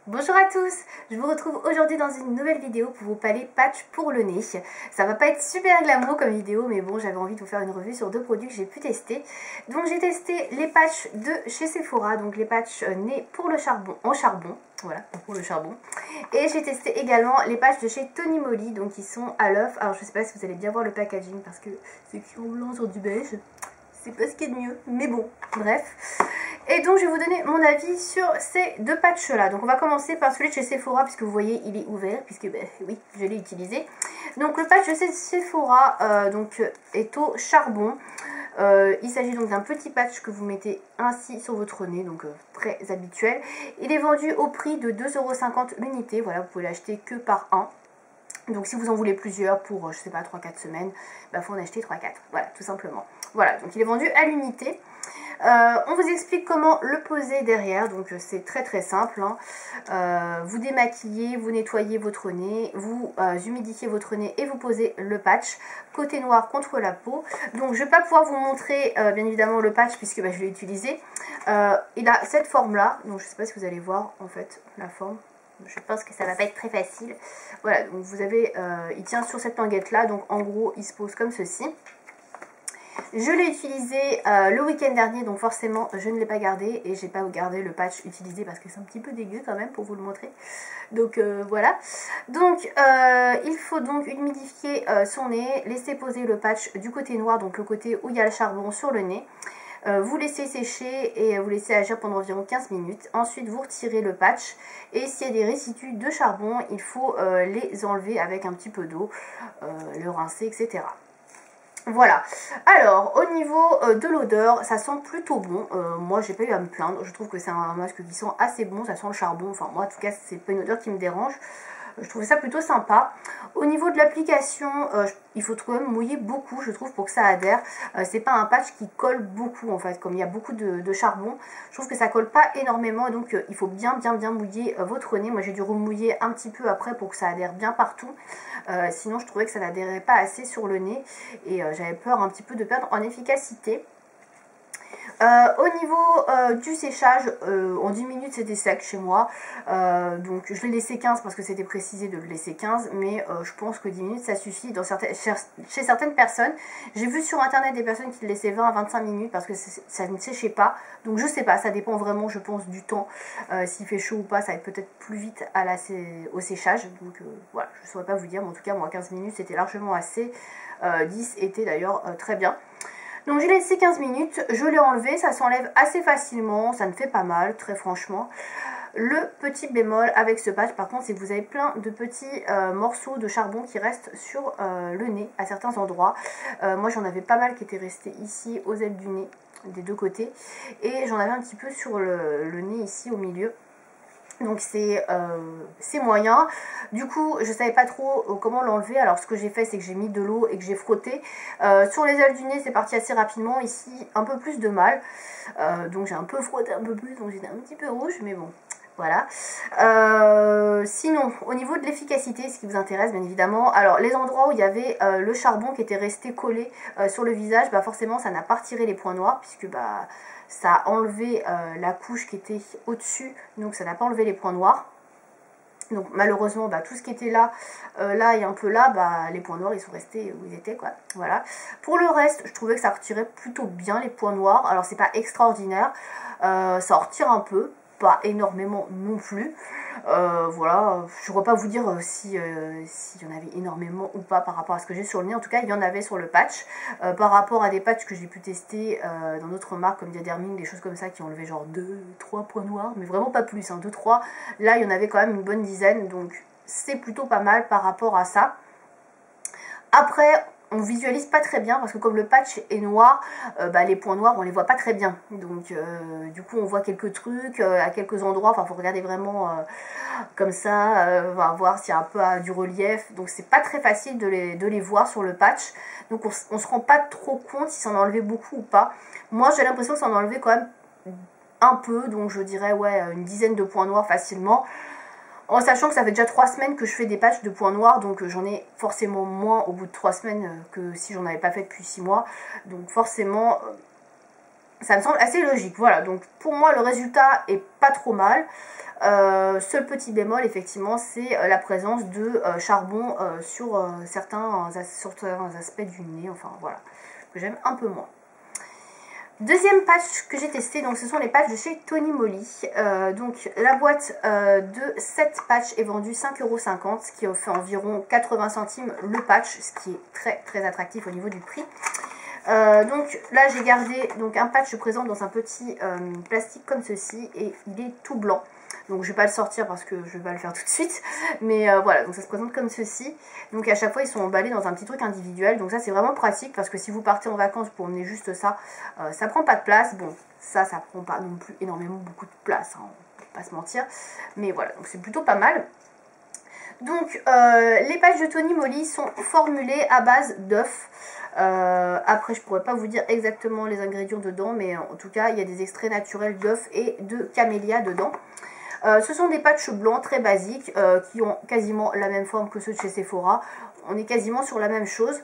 Bonjour à tous, je vous retrouve aujourd'hui dans une nouvelle vidéo pour vous parler patch pour le nez. Ça va pas être super glamour comme vidéo, mais bon, j'avais envie de vous faire une revue sur deux produits que j'ai pu tester. Donc j'ai testé les patchs de chez Sephora, donc les patchs nez pour le charbon, en charbon, voilà, pour le charbon. Et j'ai testé également les patchs de chez Tony Moly, donc ils sont à l'œuf. Alors je sais pas si vous allez bien voir le packaging parce que c'est écrit en blanc sur du beige. C'est pas ce qu'il y a de mieux, mais bon, bref. Et donc je vais vous donner mon avis sur ces deux patchs là. Donc on va commencer par celui de chez Sephora, puisque vous voyez il est ouvert, puisque ben, oui, je l'ai utilisé. Donc le patch de chez Sephora est au charbon. Il s'agit donc d'un petit patch que vous mettez ainsi sur votre nez, donc très habituel. Il est vendu au prix de 2,50 € l'unité, voilà, vous pouvez l'acheter que par un. Donc si vous en voulez plusieurs pour, je sais pas, 3-4 semaines, bah faut en acheter 3-4, voilà, tout simplement. Voilà, donc il est vendu à l'unité. On vous explique comment le poser derrière, donc c'est très très simple. Hein. Vous démaquillez, vous nettoyez votre nez, vous humidifiez votre nez et vous posez le patch côté noir contre la peau. Donc je ne vais pas pouvoir vous montrer bien évidemment le patch puisque je l'ai utilisé. Il a cette forme là, donc je ne sais pas si vous allez voir en fait la forme. Je pense que ça va pas être très facile. Voilà, donc vous avez, il tient sur cette languette là, donc en gros il se pose comme ceci. Je l'ai utilisé le week-end dernier, donc forcément je ne l'ai pas gardé et j'ai pas gardé le patch utilisé parce que c'est un petit peu dégueu quand même pour vous le montrer. Donc voilà. Donc il faut donc humidifier son nez, laisser poser le patch du côté noir, donc le côté où il y a le charbon sur le nez. Vous laissez sécher et vous laissez agir pendant environ 15 minutes. Ensuite, vous retirez le patch et s'il y a des résidus de charbon, il faut les enlever avec un petit peu d'eau, le rincer, etc. Voilà, alors au niveau de l'odeur, ça sent plutôt bon. Moi j'ai pas eu à me plaindre, je trouve que c'est un masque qui sent assez bon, ça sent le charbon. Enfin moi en tout cas c'est pas une odeur qui me dérange. Je trouvais ça plutôt sympa. Au niveau de l'application, il faut quand même mouiller beaucoup, je trouve, pour que ça adhère. C'est pas un patch qui colle beaucoup, en fait, comme il y a beaucoup de charbon. Je trouve que ça colle pas énormément, et donc il faut bien mouiller votre nez. Moi, j'ai dû remouiller un petit peu après pour que ça adhère bien partout. Sinon, je trouvais que ça n'adhérait pas assez sur le nez, et j'avais peur un petit peu de perdre en efficacité. Au niveau du séchage, en 10 minutes c'était sec chez moi, donc je l'ai laissé 15 parce que c'était précisé de le laisser 15, mais je pense que 10 minutes ça suffit chez certaines personnes. J'ai vu sur internet des personnes qui le laissaient 20 à 25 minutes parce que ça ne séchait pas, donc je sais pas, ça dépend vraiment je pense du temps, s'il fait chaud ou pas, ça va être peut-être plus vite au séchage, donc voilà, je ne saurais pas vous dire, mais en tout cas moi 15 minutes c'était largement assez, 10 était d'ailleurs très bien. Donc j'ai laissé 15 minutes, je l'ai enlevé, ça s'enlève assez facilement, ça ne fait pas mal, très franchement. Le petit bémol avec ce patch par contre, c'est que vous avez plein de petits morceaux de charbon qui restent sur le nez à certains endroits. Moi j'en avais pas mal qui étaient restés ici aux ailes du nez, des deux côtés. Et j'en avais un petit peu sur le nez ici au milieu. Donc c'est moyen. Du coup je savais pas trop comment l'enlever. Alors ce que j'ai fait c'est que j'ai mis de l'eau et que j'ai frotté. Sur les ailes du nez c'est parti assez rapidement. Ici un peu plus de mal. Donc j'ai un peu frotté un peu plus. Donc j'étais un petit peu rouge. Mais bon voilà. Sinon au niveau de l'efficacité, ce qui vous intéresse bien évidemment. Alors les endroits où il y avait le charbon qui était resté collé sur le visage, forcément ça n'a pas retiré les points noirs. Puisque ça a enlevé la couche qui était au-dessus, donc ça n'a pas enlevé les points noirs. Donc malheureusement, tout ce qui était là, là et un peu là, les points noirs ils sont restés où ils étaient, quoi. Voilà. Pour le reste, je trouvais que ça retirait plutôt bien les points noirs. Alors c'est pas extraordinaire, ça en retire un peu, pas énormément non plus. Voilà, je ne pourrais pas vous dire s'il y en avait énormément ou pas par rapport à ce que j'ai sur le nez. En tout cas, il y en avait sur le patch. Par rapport à des patchs que j'ai pu tester dans d'autres marques comme Diaderming, des choses comme ça qui ont enlevé genre 2-3 points noirs, mais vraiment pas plus, hein, 2-3. Là, il y en avait quand même une bonne dizaine, donc c'est plutôt pas mal par rapport à ça. Après, on visualise pas très bien parce que comme le patch est noir, les points noirs on les voit pas très bien. Donc du coup on voit quelques trucs à quelques endroits. Enfin faut regarder vraiment comme ça, on va voir s'il y a un peu du relief. Donc c'est pas très facile de les voir sur le patch. Donc on se rend pas trop compte si ça en a enlevé beaucoup ou pas. Moi j'ai l'impression que ça en a enlevé quand même un peu. Donc je dirais ouais une dizaine de points noirs facilement. En sachant que ça fait déjà 3 semaines que je fais des patchs de points noirs, donc j'en ai forcément moins au bout de 3 semaines que si j'en avais pas fait depuis 6 mois. Donc forcément, Ça me semble assez logique. Voilà, donc pour moi, le résultat est pas trop mal. Seul petit bémol, effectivement, c'est la présence de charbon sur certains aspects du nez. Enfin, voilà, que j'aime un peu moins. Deuxième patch que j'ai testé, donc ce sont les patchs de chez Tony Moly. Donc la boîte de 7 patchs est vendue 5,50 €, ce qui fait environ 80 centimes le patch, ce qui est très attractif au niveau du prix. Donc là j'ai gardé donc un patch présent dans un petit plastique comme ceci et il est tout blanc. Donc je vais pas le sortir parce que je vais pas le faire tout de suite. Mais voilà, donc ça se présente comme ceci. Donc à chaque fois ils sont emballés dans un petit truc individuel. Donc ça c'est vraiment pratique parce que si vous partez en vacances pour emmener juste ça, ça prend pas de place. Bon, ça prend pas non plus énormément beaucoup de place, hein, on peut pas se mentir. Mais voilà, donc c'est plutôt pas mal. Donc les patchs de Tony Moly sont formulés à base d'œufs. Après je pourrais pas vous dire exactement les ingrédients dedans, mais en tout cas il y a des extraits naturels d'œufs et de camélia dedans. Ce sont des patchs blancs très basiques qui ont quasiment la même forme que ceux de chez Sephora. On est quasiment sur la même chose.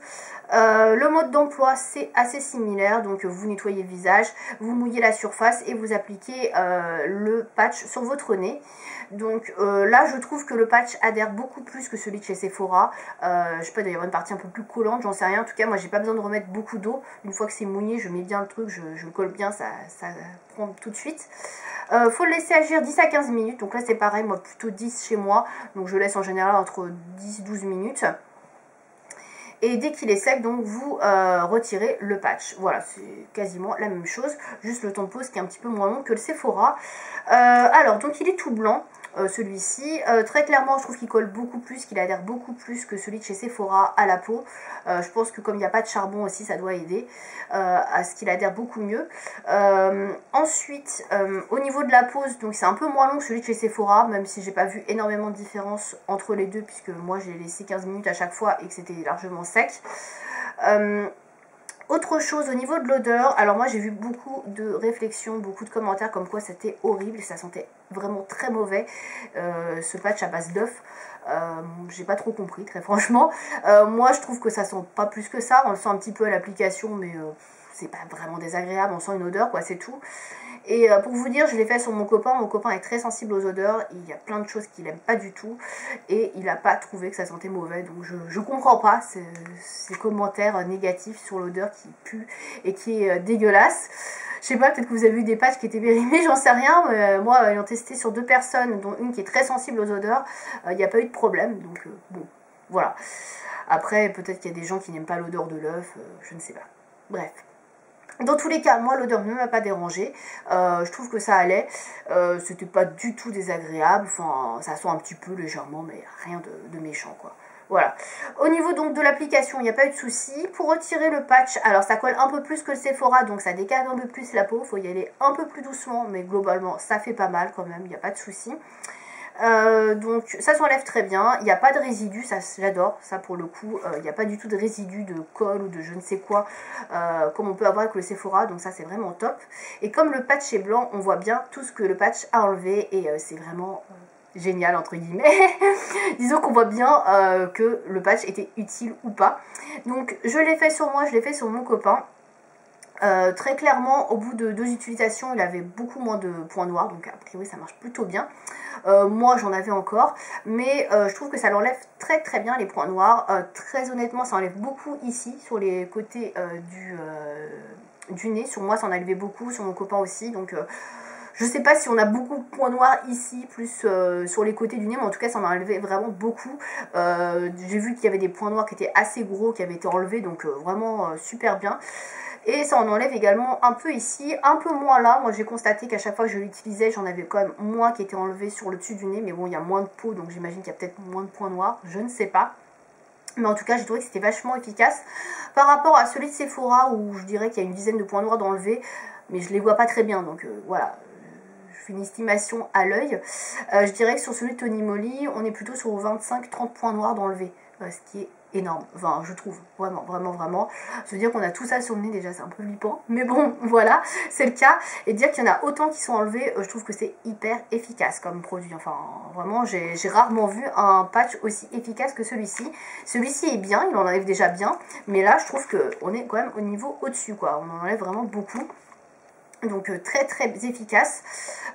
Le mode d'emploi c'est assez similaire, donc vous nettoyez le visage, vous mouillez la surface et vous appliquez le patch sur votre nez. Donc là je trouve que le patch adhère beaucoup plus que celui de chez Sephora. Je sais pas, il doit y avoir une partie un peu plus collante, j'en sais rien. En tout cas moi j'ai pas besoin de remettre beaucoup d'eau. Une fois que c'est mouillé, je mets bien le truc, je le colle bien, ça prend tout de suite. Faut le laisser agir 10 à 15 minutes, donc là c'est pareil, moi plutôt 10 chez moi, donc je laisse en général entre 10 et 12 minutes. Et dès qu'il est sec, donc vous retirez le patch. Voilà, c'est quasiment la même chose, juste le temps de pose qui est un petit peu moins long que le Sephora. Alors, donc il est tout blanc, celui-ci. Très clairement, je trouve qu'il colle beaucoup plus, qu'il adhère beaucoup plus que celui de chez Sephora à la peau. Je pense que comme il n'y a pas de charbon aussi, ça doit aider à ce qu'il adhère beaucoup mieux. Ensuite, au niveau de la pose, donc c'est un peu moins long que celui de chez Sephora, même si j'ai pas vu énormément de différence entre les deux, puisque moi j'ai laissé 15 minutes à chaque fois et que c'était largement sec. Autre chose au niveau de l'odeur, alors moi j'ai vu beaucoup de réflexions, beaucoup de commentaires comme quoi c'était horrible, ça sentait vraiment très mauvais, ce patch à base d'œuf. J'ai pas trop compris, très franchement. Moi je trouve que ça sent pas plus que ça, on le sent un petit peu à l'application, mais c'est pas vraiment désagréable, on sent une odeur quoi, c'est tout. Et pour vous dire, je l'ai fait sur mon copain est très sensible aux odeurs, il y a plein de choses qu'il aime pas du tout, et il n'a pas trouvé que ça sentait mauvais, donc je comprends pas ces commentaires négatifs sur l'odeur qui pue et qui est dégueulasse. Je sais pas, peut-être que vous avez eu des patchs qui étaient périmés, j'en sais rien, mais moi ayant testé sur 2 personnes, dont une qui est très sensible aux odeurs, il n'y a pas eu de problème, donc bon, voilà. Après, peut-être qu'il y a des gens qui n'aiment pas l'odeur de l'œuf, je ne sais pas. Bref. Dans tous les cas, moi l'odeur ne m'a pas dérangé, je trouve que ça allait, c'était pas du tout désagréable, enfin ça sent un petit peu légèrement mais rien de méchant quoi. Voilà. Au niveau donc de l'application, il n'y a pas eu de souci. Pour retirer le patch, alors ça colle un peu plus que le Sephora, donc ça décale un peu plus la peau, il faut y aller un peu plus doucement, mais globalement ça fait pas mal quand même, il n'y a pas de souci. Donc ça s'enlève très bien, il n'y a pas de résidus, ça j'adore, ça pour le coup, il n'y a pas du tout de résidus de colle ou de je ne sais quoi, comme on peut avoir avec le Sephora, donc ça c'est vraiment top. Et comme le patch est blanc, on voit bien tout ce que le patch a enlevé et c'est vraiment génial entre guillemets. Disons qu'on voit bien que le patch était utile ou pas. Donc je l'ai fait sur moi, je l'ai fait sur mon copain. Très clairement, au bout de 2 utilisations, il avait beaucoup moins de points noirs, donc a priori ça marche plutôt bien. Moi j'en avais encore, mais je trouve que ça l'enlève très bien les points noirs. Très honnêtement, ça enlève beaucoup ici, sur les côtés du nez. Sur moi ça en enlevait beaucoup, sur mon copain aussi, donc je sais pas si on a beaucoup de points noirs ici, plus sur les côtés du nez, mais en tout cas ça en enlevait vraiment beaucoup. J'ai vu qu'il y avait des points noirs qui étaient assez gros, qui avaient été enlevés, donc vraiment super bien. Et ça en enlève également un peu ici, un peu moins là. Moi j'ai constaté qu'à chaque fois que je l'utilisais, j'en avais quand même moins qui étaient enlevés sur le dessus du nez. Mais bon, il y a moins de peau, donc j'imagine qu'il y a peut-être moins de points noirs, je ne sais pas. Mais en tout cas, j'ai trouvé que c'était vachement efficace. Par rapport à celui de Sephora, où je dirais qu'il y a une dizaine de points noirs d'enlevés, mais je les vois pas très bien, donc voilà. Je fais une estimation à l'œil. Je dirais que sur celui de Tony Moly, on est plutôt sur 25-30 points noirs d'enlevés, ce qui est énorme, enfin je trouve, vraiment. Se dire qu'on a tout ça sur le nez déjà c'est un peu flippant, mais bon voilà, c'est le cas, et dire qu'il y en a autant qui sont enlevés, je trouve que c'est hyper efficace comme produit, enfin vraiment j'ai rarement vu un patch aussi efficace que celui-ci. Celui-ci est bien, il en enlève déjà bien, mais là je trouve qu'on est quand même au niveau au-dessus quoi, on en enlève vraiment beaucoup. Donc très très efficace.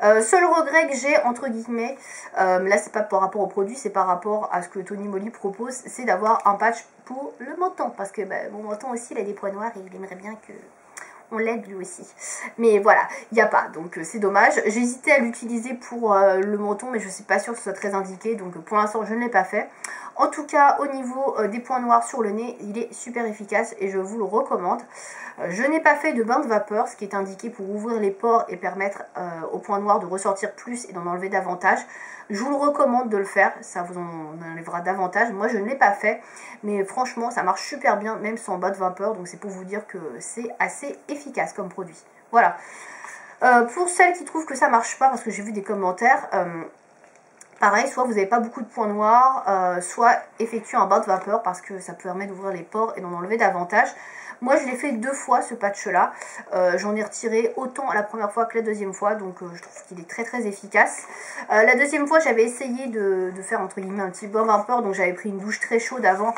Seul regret que j'ai entre guillemets, là c'est pas par rapport au produit, c'est par rapport à ce que Tony Moly propose, c'est d'avoir un patch pour le menton. Parce que mon menton aussi il a des points noirs et il aimerait bien que on l'aide lui aussi. Mais voilà, il n'y a pas, donc c'est dommage. J'ai hésité à l'utiliser pour le menton, mais je ne suis pas sûre que ce soit très indiqué, donc pour l'instant je ne l'ai pas fait. En tout cas, au niveau des points noirs sur le nez, il est super efficace et je vous le recommande. Je n'ai pas fait de bain de vapeur, ce qui est indiqué pour ouvrir les pores et permettre aux points noirs de ressortir plus et d'en enlever davantage. Je vous le recommande de le faire, ça vous en enlèvera davantage. Moi je ne l'ai pas fait, mais franchement ça marche super bien, même sans bain de vapeur. Donc c'est pour vous dire que c'est assez efficace comme produit. Voilà. Pour celles qui trouvent que ça marche pas, parce que j'ai vu des commentaires... pareil, soit vous n'avez pas beaucoup de points noirs, soit effectuer un bain de vapeur parce que ça permet d'ouvrir les pores et d'en enlever davantage. Moi je l'ai fait 2 fois ce patch là, j'en ai retiré autant la première fois que la deuxième fois, donc je trouve qu'il est très très efficace. La deuxième fois j'avais essayé de faire entre guillemets un petit bain vapeur, donc j'avais pris une douche très chaude avant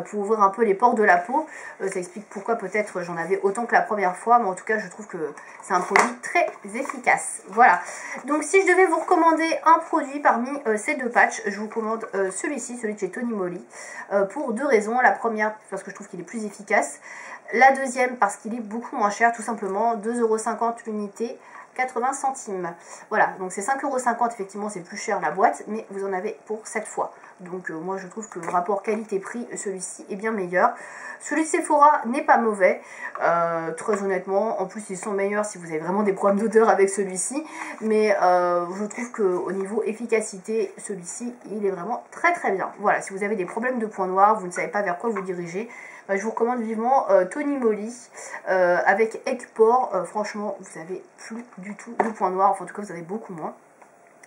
pour ouvrir un peu les pores de la peau. Ça explique pourquoi peut-être j'en avais autant que la première fois, mais en tout cas je trouve que c'est un produit très efficace. Voilà, donc si je devais vous recommander un produit parmi ces 2 patchs, je vous recommande celui-ci, celui de chez Tony Moly, pour 2 raisons. La première parce que je trouve qu'il est plus efficace. La deuxième parce qu'il est beaucoup moins cher, tout simplement, 2,50 € l'unité, 80 centimes. Voilà, donc c'est 5,50 € effectivement, c'est plus cher la boîte, mais vous en avez pour 7 fois. Donc moi je trouve que le rapport qualité-prix, celui-ci est bien meilleur. Celui de Sephora n'est pas mauvais, très honnêtement. En plus ils sont meilleurs si vous avez vraiment des problèmes d'odeur avec celui-ci. Mais je trouve qu'au niveau efficacité, celui-ci il est vraiment très très bien. Voilà, si vous avez des problèmes de points noirs, vous ne savez pas vers quoi vous diriger, je vous recommande vivement Tony Moly avec Egg Pore. Franchement vous n'avez plus du tout de points noirs, enfin en tout cas vous avez beaucoup moins.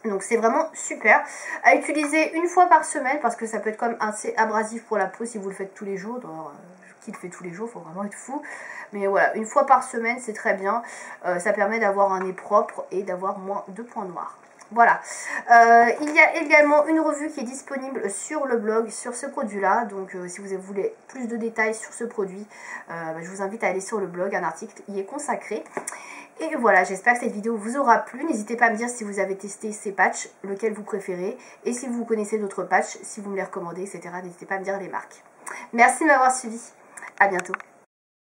Donc c'est vraiment super à utiliser une fois par semaine parce que ça peut être quand même assez abrasif pour la peau si vous le faites tous les jours. Qui le fait tous les jours, il faut vraiment être fou. Mais voilà, une fois par semaine c'est très bien. Ça permet d'avoir un nez propre et d'avoir moins de points noirs. Voilà, il y a également une revue qui est disponible sur le blog sur ce produit là, donc si vous voulez plus de détails sur ce produit, je vous invite à aller sur le blog, un article y est consacré. Et voilà, j'espère que cette vidéo vous aura plu. N'hésitez pas à me dire si vous avez testé ces patchs, lequel vous préférez, et si vous connaissez d'autres patchs, si vous me les recommandez, etc. N'hésitez pas à me dire les marques. Merci de m'avoir suivi, à bientôt.